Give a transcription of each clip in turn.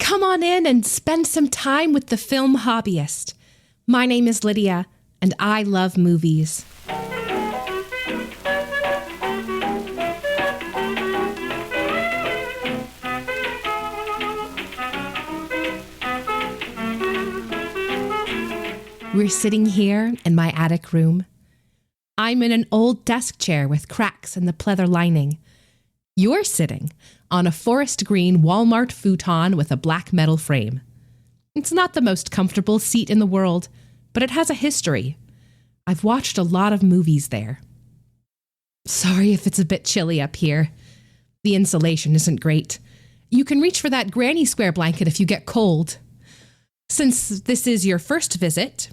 come on in and spend some time with the film hobbyist. My name is Lydia, and I love movies. We're sitting here in my attic room. I'm in an old desk chair with cracks in the pleather lining. You're sitting on a forest green Walmart futon with a black metal frame. It's not the most comfortable seat in the world, but it has a history. I've watched a lot of movies there. Sorry if it's a bit chilly up here. The insulation isn't great. You can reach for that granny square blanket if you get cold. Since this is your first visit,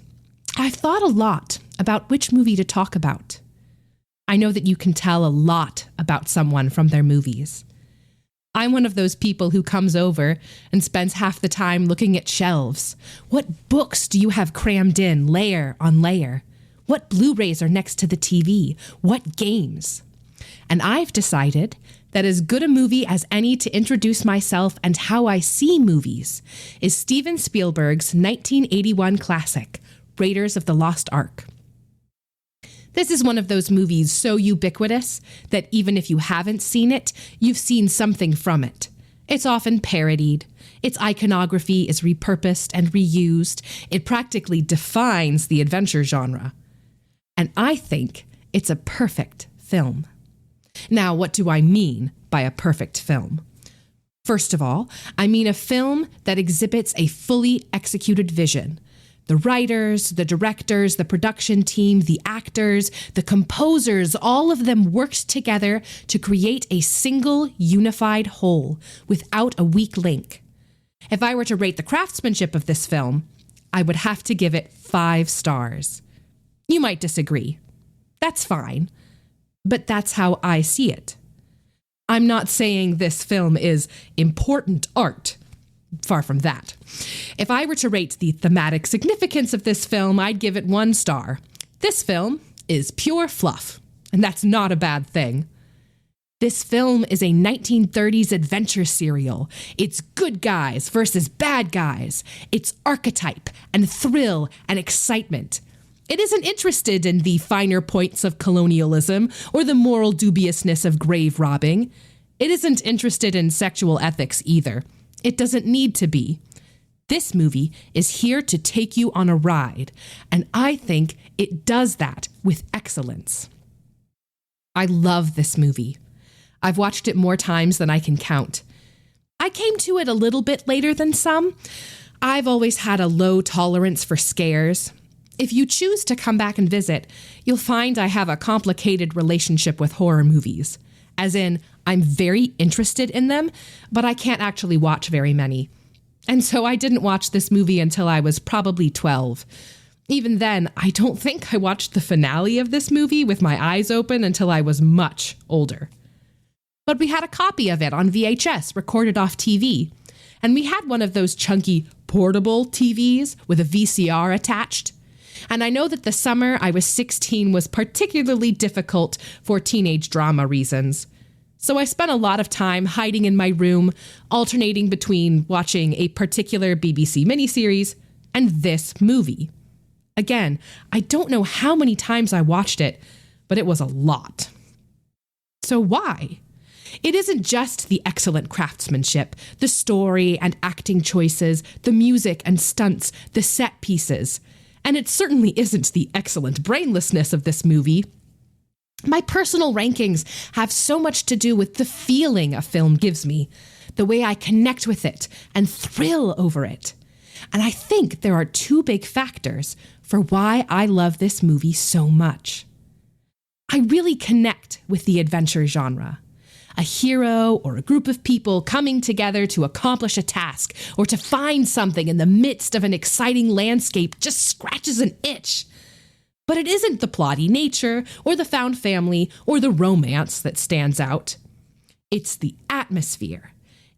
I've thought a lot about which movie to talk about. I know that you can tell a lot about someone from their movies. I'm one of those people who comes over and spends half the time looking at shelves. What books do you have crammed in, layer on layer? What Blu-rays are next to the TV? What games? And I've decided that as good a movie as any to introduce myself and how I see movies is Steven Spielberg's 1981 classic, Raiders of the Lost Ark. This is one of those movies so ubiquitous that even if you haven't seen it, you've seen something from it. It's often parodied. Its iconography is repurposed and reused. It practically defines the adventure genre. And I think it's a perfect film. Now, what do I mean by a perfect film? First of all, I mean a film that exhibits a fully executed vision. The writers, the directors, the production team, the actors, the composers, all of them worked together to create a single unified whole without a weak link. If I were to rate the craftsmanship of this film, I would have to give it 5 stars. You might disagree. That's fine. But that's how I see it. I'm not saying this film is important art. Far from that. If I were to rate the thematic significance of this film, I'd give it 1 star. This film is pure fluff, and that's not a bad thing. This film is a 1930s adventure serial. It's good guys versus bad guys. It's archetype and thrill and excitement. It isn't interested in the finer points of colonialism or the moral dubiousness of grave robbing. It isn't interested in sexual ethics either. It doesn't need to be. This movie is here to take you on a ride, and I think it does that with excellence. I love this movie. I've watched it more times than I can count. I came to it a little bit later than some. I've always had a low tolerance for scares. If you choose to come back and visit, you'll find I have a complicated relationship with horror movies. As in, I'm very interested in them, but I can't actually watch very many. And so I didn't watch this movie until I was probably 12. Even then, I don't think I watched the finale of this movie with my eyes open until I was much older. But we had a copy of it on VHS recorded off TV, and we had one of those chunky portable TVs with a VCR attached. And I know that the summer I was 16 was particularly difficult for teenage drama reasons. So I spent a lot of time hiding in my room, alternating between watching a particular BBC miniseries and this movie. Again, I don't know how many times I watched it, but it was a lot. So why? It isn't just the excellent craftsmanship, the story and acting choices, the music and stunts, the set pieces. And it certainly isn't the excellent brainlessness of this movie. My personal rankings have so much to do with the feeling a film gives me, the way I connect with it and thrill over it. And I think there are 2 big factors for why I love this movie so much. I really connect with the adventure genre. A hero or a group of people coming together to accomplish a task or to find something in the midst of an exciting landscape just scratches an itch. But it isn't the plotty nature or the found family or the romance that stands out. It's the atmosphere.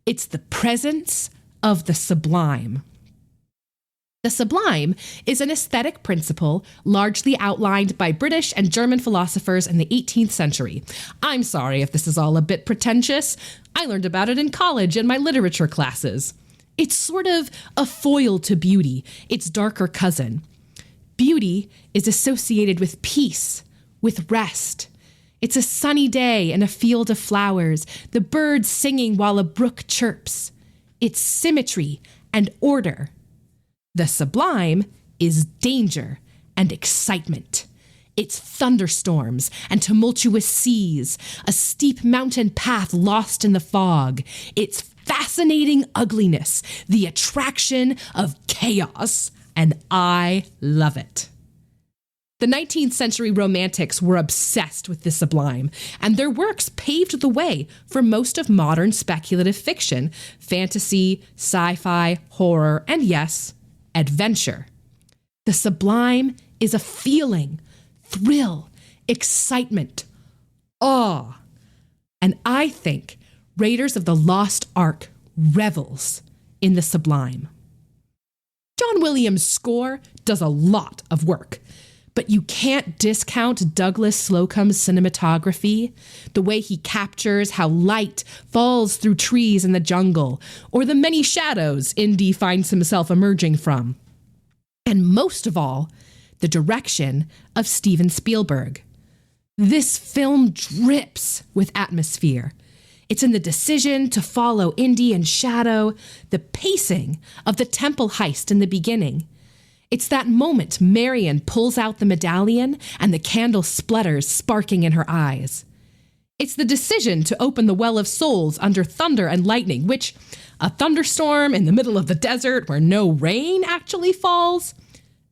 It's the presence of the sublime. The sublime is an aesthetic principle largely outlined by British and German philosophers in the 18th century. I'm sorry if this is all a bit pretentious. I learned about it in college in my literature classes. It's sort of a foil to beauty, its darker cousin. Beauty is associated with peace, with rest. It's a sunny day in a field of flowers, the birds singing while a brook chirps. It's symmetry and order. The sublime is danger and excitement. It's thunderstorms and tumultuous seas, a steep mountain path lost in the fog. It's fascinating ugliness, the attraction of chaos, and I love it. The 19th century Romantics were obsessed with the sublime, and their works paved the way for most of modern speculative fiction, fantasy, sci-fi, horror, and yes, adventure. The sublime is a feeling, thrill, excitement, awe. And I think Raiders of the Lost Ark revels in the sublime. John Williams' score does a lot of work, but you can't discount Douglas Slocum's cinematography, the way he captures how light falls through trees in the jungle, or the many shadows Indy finds himself emerging from. And most of all, the direction of Steven Spielberg. This film drips with atmosphere. It's in the decision to follow Indy and Shadow, the pacing of the temple heist in the beginning. It's that moment Marion pulls out the medallion and the candle splutters, sparking in her eyes. It's the decision to open the Well of Souls under thunder and lightning, which, a thunderstorm in the middle of the desert where no rain actually falls,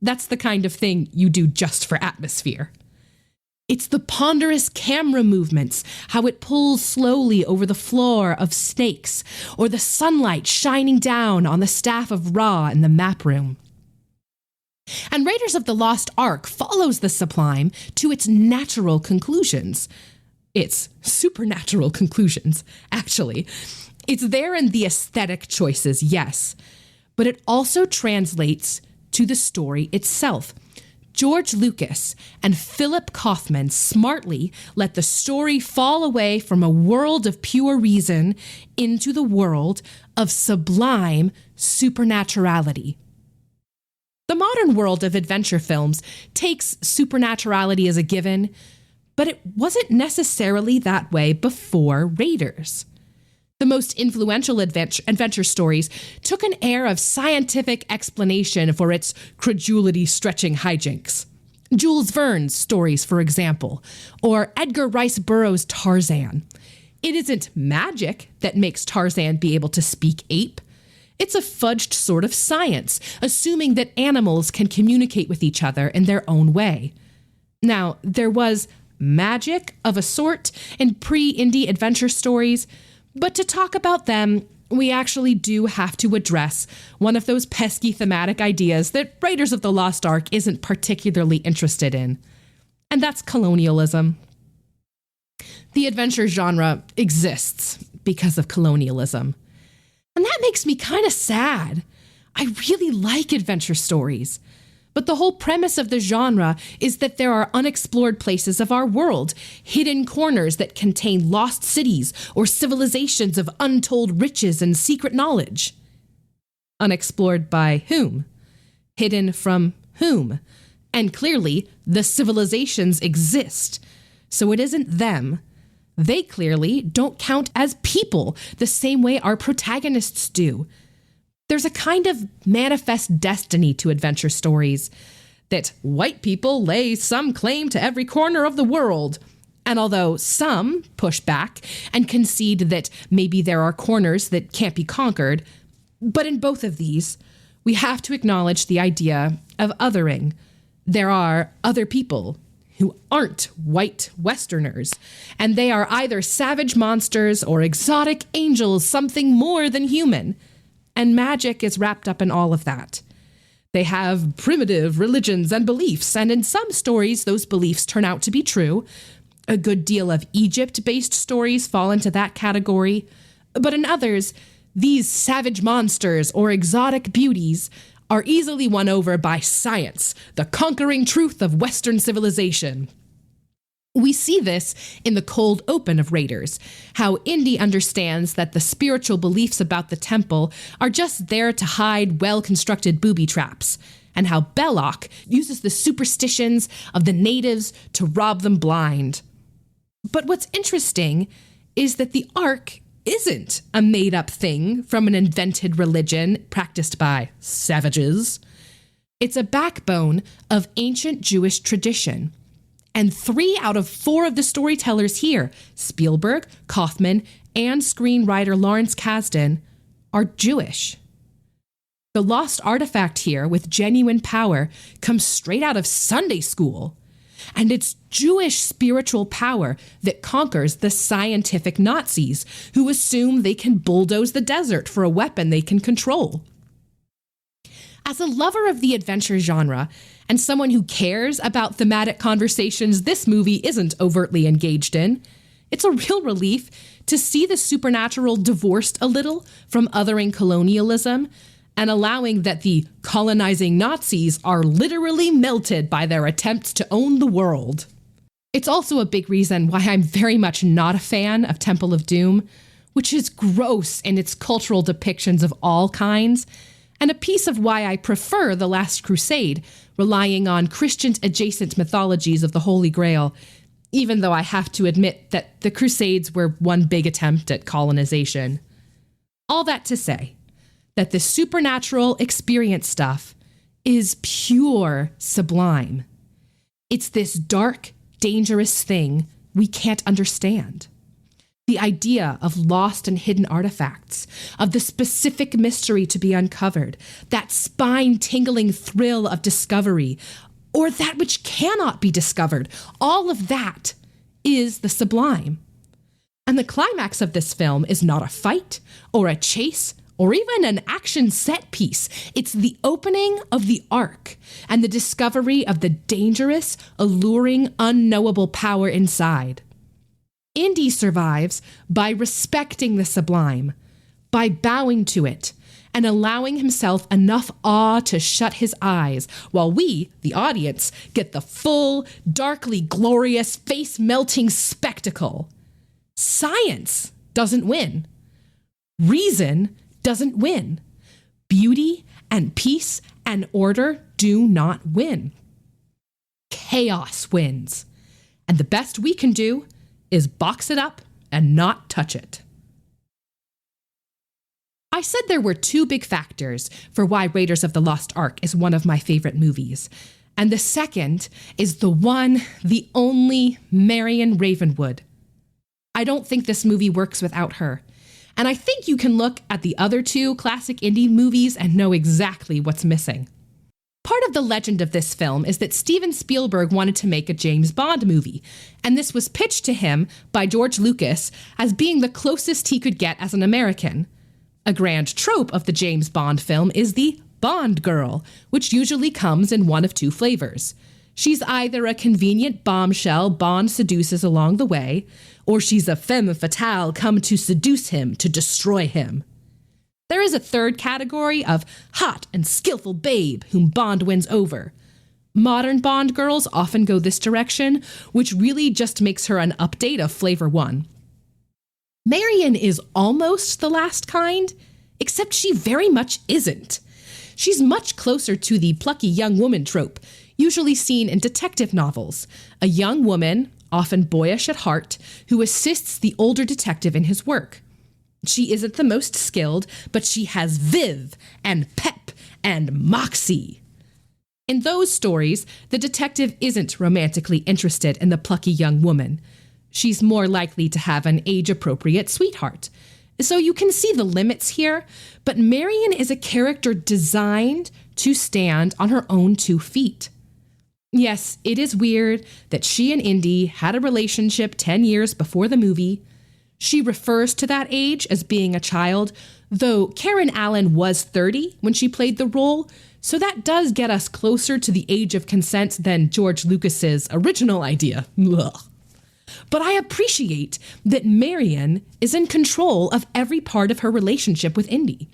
that's the kind of thing you do just for atmosphere. It's the ponderous camera movements, how it pulls slowly over the floor of snakes, or the sunlight shining down on the staff of Ra in the map room. And Raiders of the Lost Ark follows the sublime to its natural conclusions. Its supernatural conclusions, actually. It's there in the aesthetic choices, yes, but it also translates to the story itself. George Lucas and Philip Kaufman smartly let the story fall away from a world of pure reason into the world of sublime supernaturality. The modern world of adventure films takes supernaturality as a given, but it wasn't necessarily that way before Raiders. The most influential adventure stories took an air of scientific explanation for its credulity-stretching hijinks. Jules Verne's stories, for example, or Edgar Rice Burroughs' Tarzan. It isn't magic that makes Tarzan be able to speak ape. It's a fudged sort of science, assuming that animals can communicate with each other in their own way. Now, there was magic of a sort in pre-indie adventure stories, but to talk about them, we actually do have to address one of those pesky thematic ideas that Raiders of the Lost Ark isn't particularly interested in, and that's colonialism. The adventure genre exists because of colonialism, and that makes me kind of sad. I really like adventure stories, but the whole premise of the genre is that there are unexplored places of our world, hidden corners that contain lost cities or civilizations of untold riches and secret knowledge. Unexplored by whom? Hidden from whom? And clearly, the civilizations exist, so it isn't them. They clearly don't count as people the same way our protagonists do. There's a kind of manifest destiny to adventure stories, that white people lay some claim to every corner of the world. And although some push back and concede that maybe there are corners that can't be conquered, but in both of these, we have to acknowledge the idea of othering. There are other people who aren't white Westerners, and they are either savage monsters or exotic angels, something more than human. And magic is wrapped up in all of that. They have primitive religions and beliefs, and in some stories, those beliefs turn out to be true. A good deal of Egypt-based stories fall into that category. But in others, these savage monsters or exotic beauties are easily won over by science, the conquering truth of Western civilization. We see this in the cold open of Raiders, how Indy understands that the spiritual beliefs about the temple are just there to hide well-constructed booby traps, and how Belloc uses the superstitions of the natives to rob them blind. But what's interesting is that the Ark isn't a made-up thing from an invented religion practiced by savages. It's a backbone of ancient Jewish tradition. And 3 out of 4 of the storytellers here, Spielberg, Kaufman, and screenwriter Lawrence Kasdan, are Jewish. The lost artifact here with genuine power comes straight out of Sunday school. And it's Jewish spiritual power that conquers the scientific Nazis who assume they can bulldoze the desert for a weapon they can control. As a lover of the adventure genre, and someone who cares about thematic conversations this movie isn't overtly engaged in, it's a real relief to see the supernatural divorced a little from othering colonialism and allowing that the colonizing Nazis are literally melted by their attempts to own the world. It's also a big reason why I'm very much not a fan of Temple of Doom, which is gross in its cultural depictions of all kinds, and a piece of why I prefer The Last Crusade, relying on Christian-adjacent mythologies of the Holy Grail, even though I have to admit that the Crusades were one big attempt at colonization. All that to say that the supernatural experience stuff is pure sublime. It's this dark, dangerous thing we can't understand. The idea of lost and hidden artifacts, of the specific mystery to be uncovered, that spine-tingling thrill of discovery, or that which cannot be discovered, all of that is the sublime. And the climax of this film is not a fight, or a chase, or even an action set piece. It's the opening of the Ark and the discovery of the dangerous, alluring, unknowable power inside. Indy survives by respecting the sublime, by bowing to it, and allowing himself enough awe to shut his eyes, while we, the audience, get the full, darkly glorious, face-melting spectacle. Science doesn't win. Reason doesn't win. Beauty and peace and order do not win. Chaos wins. And the best we can do is box it up and not touch it. I said there were 2 big factors for why Raiders of the Lost Ark is one of my favorite movies. And the second is the one, the only Marion Ravenwood. I don't think this movie works without her. And I think you can look at the other 2 classic indie movies and know exactly what's missing. Part of the legend of this film is that Steven Spielberg wanted to make a James Bond movie, and this was pitched to him by George Lucas as being the closest he could get as an American. A grand trope of the James Bond film is the Bond girl, which usually comes in one of 2 flavors. She's either a convenient bombshell Bond seduces along the way, or she's a femme fatale come to seduce him, to destroy him. There is a third category of hot and skillful babe whom Bond wins over. Modern Bond girls often go this direction, which really just makes her an update of Flavor 1. Marion is almost the last kind, except she very much isn't. She's much closer to the plucky young woman trope, usually seen in detective novels. A young woman, often boyish at heart, who assists the older detective in his work. She isn't the most skilled, but she has viv and pep and moxie. In those stories, the detective isn't romantically interested in the plucky young woman. She's more likely to have an age-appropriate sweetheart. So you can see the limits here, but Marion is a character designed to stand on her own 2 feet. Yes, it is weird that she and Indy had a relationship 10 years before the movie. She refers to that age as being a child, though Karen Allen was 30 when she played the role, so that does get us closer to the age of consent than George Lucas's original idea. Ugh. But I appreciate that Marion is in control of every part of her relationship with Indy.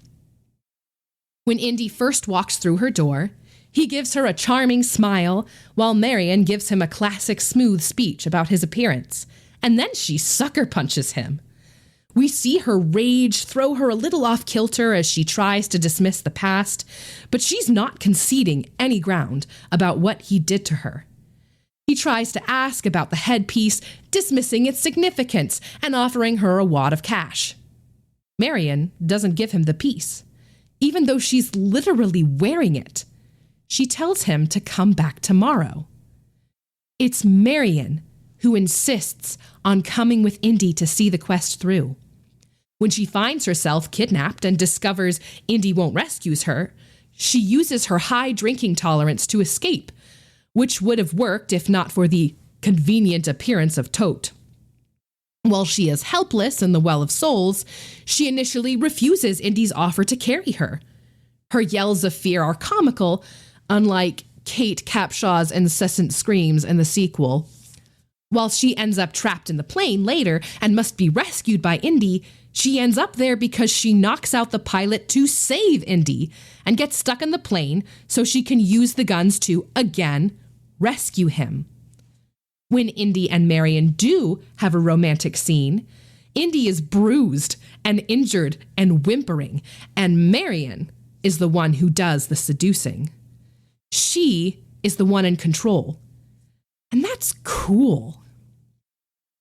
When Indy first walks through her door, He gives her a charming smile, while Marion gives him a classic smooth speech about his appearance, and then she sucker punches him. We see her rage throw her a little off kilter as she tries to dismiss the past, but she's not conceding any ground about what he did to her. He tries to ask about the headpiece, dismissing its significance and offering her a wad of cash. Marion doesn't give him the piece, even though she's literally wearing it. She tells him to come back tomorrow. It's Marion who insists on coming with Indy to see the quest through. When she finds herself kidnapped and discovers Indy won't rescue her, she uses her high drinking tolerance to escape, which would have worked if not for the convenient appearance of Tote. While she is helpless in the Well of Souls, she initially refuses Indy's offer to carry her. Her yells of fear are comical, unlike Kate Capshaw's incessant screams in the sequel. While she ends up trapped in the plane later and must be rescued by Indy, she ends up there because she knocks out the pilot to save Indy and gets stuck in the plane so she can use the guns to, again, rescue him. When Indy and Marion do have a romantic scene, Indy is bruised and injured and whimpering, and Marion is the one who does the seducing. She is the one in control. And that's cool.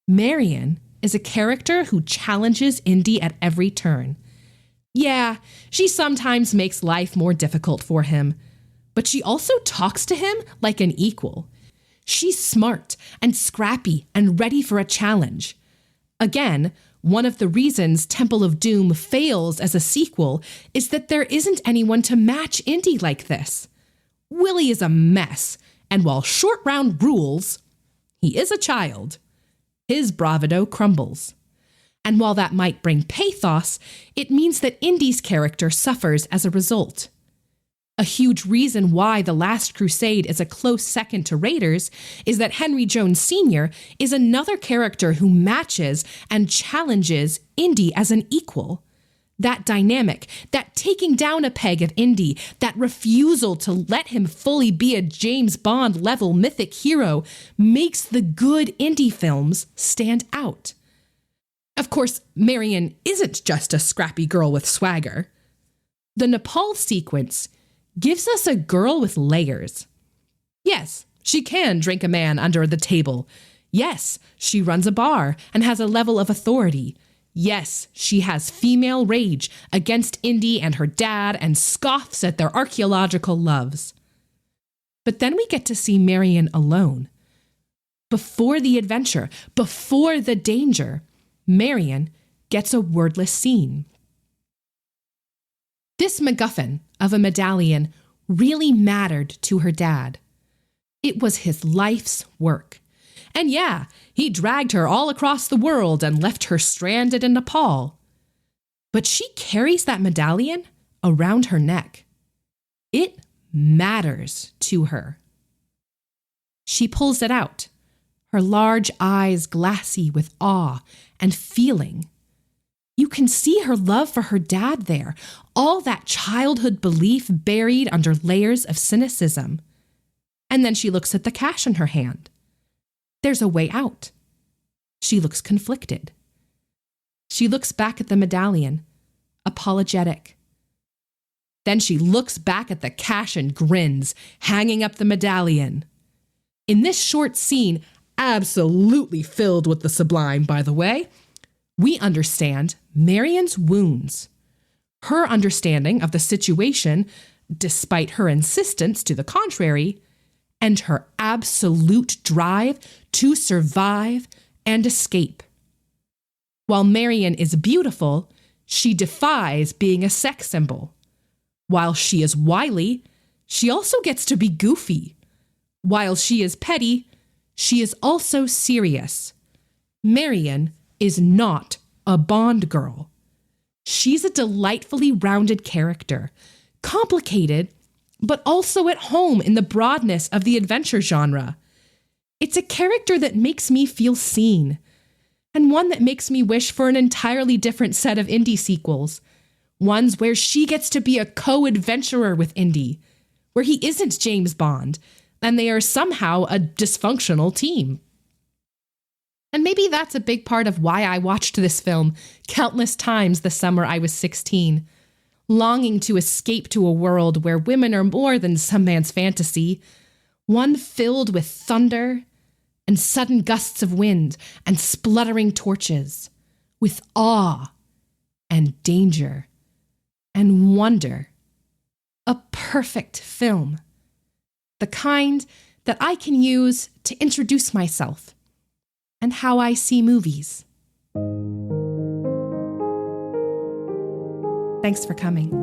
Marion is a character who challenges Indy at every turn. Yeah, she sometimes makes life more difficult for him, but she also talks to him like an equal. She's smart and scrappy and ready for a challenge. Again, one of the reasons Temple of Doom fails as a sequel is that there isn't anyone to match Indy like this. Willie is a mess, and while Short Round rules, he is a child. His bravado crumbles. And while that might bring pathos, it means that Indy's character suffers as a result. A huge reason why The Last Crusade is a close second to Raiders is that Henry Jones Sr. is another character who matches and challenges Indy as an equal. That dynamic, that taking down a peg of Indy, that refusal to let him fully be a James Bond-level mythic hero makes the good Indy films stand out. Of course, Marion isn't just a scrappy girl with swagger. The Nepal sequence gives us a girl with layers. Yes, she can drink a man under the table. Yes, she runs a bar and has a level of authority. Yes, she has female rage against Indy and her dad and scoffs at their archaeological loves. But then we get to see Marion alone. Before the adventure, before the danger, Marion gets a wordless scene. This MacGuffin of a medallion really mattered to her dad. It was his life's work. And yeah, he dragged her all across the world and left her stranded in Nepal. But she carries that medallion around her neck. It matters to her. She pulls it out, her large eyes glassy with awe and feeling. You can see her love for her dad there, all that childhood belief buried under layers of cynicism. And then she looks at the cash in her hand. There's a way out. She looks conflicted. She looks back at the medallion, apologetic. Then she looks back at the cash and grins, hanging up the medallion. In this short scene, absolutely filled with the sublime, by the way, we understand Marion's wounds. Her understanding of the situation, despite her insistence to the contrary, and her absolute drive to survive and escape. While Marion is beautiful, she defies being a sex symbol. While she is wily, she also gets to be goofy. While she is petty, she is also serious. Marion is not a Bond girl. She's a delightfully rounded character, complicated, but also at home in the broadness of the adventure genre. It's a character that makes me feel seen, and one that makes me wish for an entirely different set of Indy sequels, ones where she gets to be a co-adventurer with Indy, where he isn't James Bond, and they are somehow a dysfunctional team. And maybe that's a big part of why I watched this film countless times the summer I was 16, longing to escape to a world where women are more than some man's fantasy, one filled with thunder and sudden gusts of wind and spluttering torches, with awe and danger and wonder. A perfect film. The kind that I can use to introduce myself and how I see movies. Thanks for coming.